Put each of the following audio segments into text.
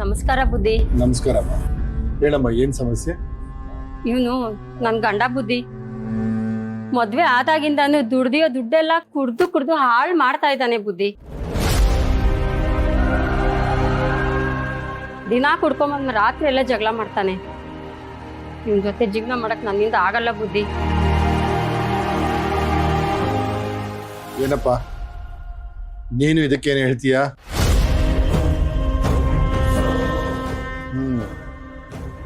ನಮಸ್ಕಾರ ಬುದ್ಧಿ. ನಮಸ್ಕಾರಮ್ಮ. ಹೇಳಮ್ಮ, ಏನ್ ಸಮಸ್ಯೆ? ಇವನು ನನ್ ಗಂಡ ಬುದ್ಧಿ. ಮದ್ವೆ ಆದಾಗಿಂದಾನು ದುಡ್ದಿಯೋ ದುಡ್ಡೆಲ್ಲ ಕುಡ್ದು ಹಾಳು ಮಾಡ್ತಾ ಇದ್ದಾನೆ ಬುದ್ಧಿ. ದಿನಾ ಕುಡ್ಕೊಂಬಂದ್ ರಾತ್ರಿ ಎಲ್ಲ ಜಗಳ ಮಾಡ್ತಾನೆ. ಇವನ್ ಜೊತೆ ಜೀವನ ಮಾಡಕ್ ನನ್ನಿಂದ ಆಗಲ್ಲ ಬುದ್ಧಿ. ಏನಪ್ಪ ನೀನು ಇದಕ್ಕೇನು ಹೇಳ್ತೀಯಾ?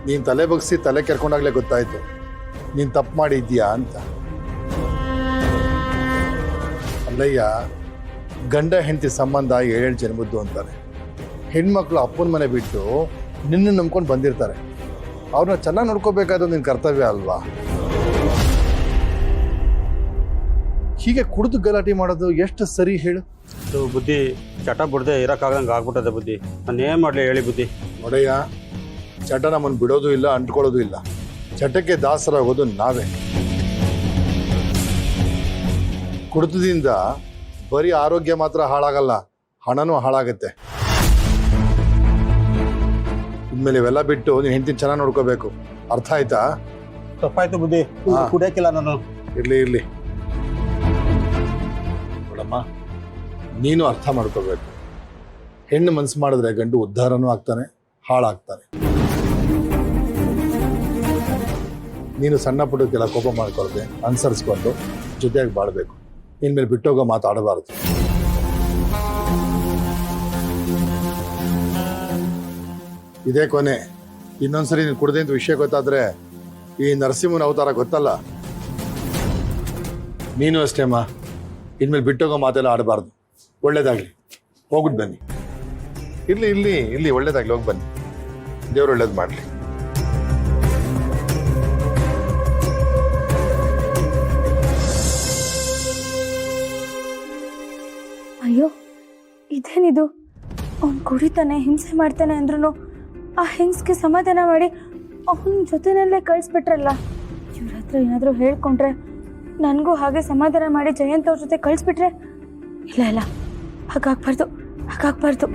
ನೀನ್ ತಲೆ ಬಗ್ಸಿ ತಲೆ ಕೆರ್ಕೊಂಡಾಗ್ಲೇ ಗೊತ್ತಾಯ್ತು ನೀನ್ ತಪ್ಪು ಮಾಡಿದ್ಯಾ ಅಂತ. ಅಲ್ಲಯ್ಯ, ಗಂಡ ಹೆಂಡತಿ ಸಂಬಂಧ 7 ಜನ್ಮದ್ದು ಅಂತಾರೆ. ಹೆಣ್ಮಕ್ಳು ಅಪ್ಪನ ಮನೆ ಬಿಟ್ಟು ನಿನ್ನ ನಂಬ್ಕೊಂಡು ಬಂದಿರ್ತಾರೆ. ಅವ್ರನ್ನ ಚೆನ್ನಾಗಿ ನೋಡ್ಕೋಬೇಕಾದ ನಿನ್ ಕರ್ತವ್ಯ ಅಲ್ವಾ? ಹೀಗೆ ಕುಡಿದು ಗಲಾಟೆ ಮಾಡೋದು ಎಷ್ಟು ಸರಿ ಹೇಳು? ಬುದ್ಧಿ ಚಟ ಬಿಡದೆ ಇರೋಕ್ಕಾಗದಂಗೆ ಆಗ್ಬಿಟ್ಟದೆ ಬುದ್ಧಿ. ನಾನು ಏನು ಮಾಡಲಿ ಹೇಳಿ ಬುದ್ಧಿ. ನೋಡಯ್ಯ, ಚಟ ನಮ್ಮನ್ನು ಬಿಡೋದು ಇಲ್ಲ, ಅಂಟ್ಕೊಳ್ಳೋದು ಇಲ್ಲ. ಚಟಕ್ಕೆ ದಾಸರಾಗೋದು ನಾವೇ. ಕುಡಿತದಿಂದ ಬರೀ ಆರೋಗ್ಯ ಮಾತ್ರ ಹಾಳಾಗಲ್ಲ, ಹಣನೂ ಹಾಳಾಗತ್ತೆ. ಇನ್ಮೇಲೆ ಇವೆಲ್ಲ ಬಿಟ್ಟು ನೀನು ಹೆಂಡತಿನ ಚೆನ್ನಾಗಿ ನೋಡ್ಕೋಬೇಕು. ಅರ್ಥ ಆಯ್ತಾ? ತಪ್ಪಾಯ್ತು ಬುದ್ಧಿ, ಕುಡಿಯೋಕ್ಕಿಲ್ಲ ನಾನು. ಇರ್ಲಿ ನೋಡಮ್ಮ, ನೀನು ಅರ್ಥ ಮಾಡ್ಕೋಬೇಕು. ಹೆಣ್ಣು ಮನಸ್ಸು ಮಾಡಿದ್ರೆ ಗಂಡು ಉದ್ಧಾರನೂ ಆಗ್ತಾನೆ, ಹಾಳಾಗ್ತಾನೆ. ನೀನು ಸಣ್ಣ ಪುಟ್ಟಕ್ಕೆಲ್ಲ ಕೋಪ ಮಾಡ್ಕೊಳ್ದೆ ಅನುಸರಿಸ್ಕೊಂಡು ಜೊತೆಯಾಗಿ ಬಾಳ್ಬೇಕು. ಇನ್ಮೇಲೆ ಬಿಟ್ಟೋಗೋ ಮಾತಾಡಬಾರ್ದು. ಇದೇ ಕೊನೆ. ಇನ್ನೊಂದ್ಸರಿ ನೀನು ಕುಡ್ದೆ ಅಂತ ವಿಷಯ ಗೊತ್ತಾದ್ರೆ ಈ ನರಸಿಂಹನ ಅವತಾರ ಗೊತ್ತಲ್ಲ. ನೀನು ಅಷ್ಟೇ ಅಮ್ಮ, ಇನ್ಮೇಲೆ ಬಿಟ್ಟೋಗೋ ಮಾತೆಲ್ಲ ಆಡಬಾರ್ದು. ಒಳ್ಳೇದಾಗ್ಲಿ, ಹೋಗ್ಬಿಟ್ಟು ಬನ್ನಿ. ಇಲ್ಲಿ ಒಳ್ಳೇದಾಗ್ಲಿ, ಹೋಗಿ ಬನ್ನಿ. ದೇವ್ರು ಒಳ್ಳೇದು ಮಾಡಲಿ. ಅಯ್ಯೋ, ಇದೇನಿದು? ಅವ್ನು ಕುಡಿತಾನೆ, ಹಿಂಸೆ ಮಾಡ್ತಾನೆ ಅಂದ್ರೂ ಆ ಹಿಂಸೆಗೆ ಸಮಾಧಾನ ಮಾಡಿ ಅವನ ಜೊತೆನಲ್ಲೇ ಕಳಿಸ್ಬಿಟ್ರಲ್ಲ. ಇವ್ರ ಹತ್ರ ಏನಾದರೂ ಹೇಳ್ಕೊಂಡ್ರೆ ನನಗೂ ಹಾಗೆ ಸಮಾಧಾನ ಮಾಡಿ ಜಯಂತ್ ಅವ್ರ ಜೊತೆ ಕಳಿಸ್ಬಿಟ್ರೆ? ಇಲ್ಲ ಹಾಗಾಗ್ಬಾರ್ದು.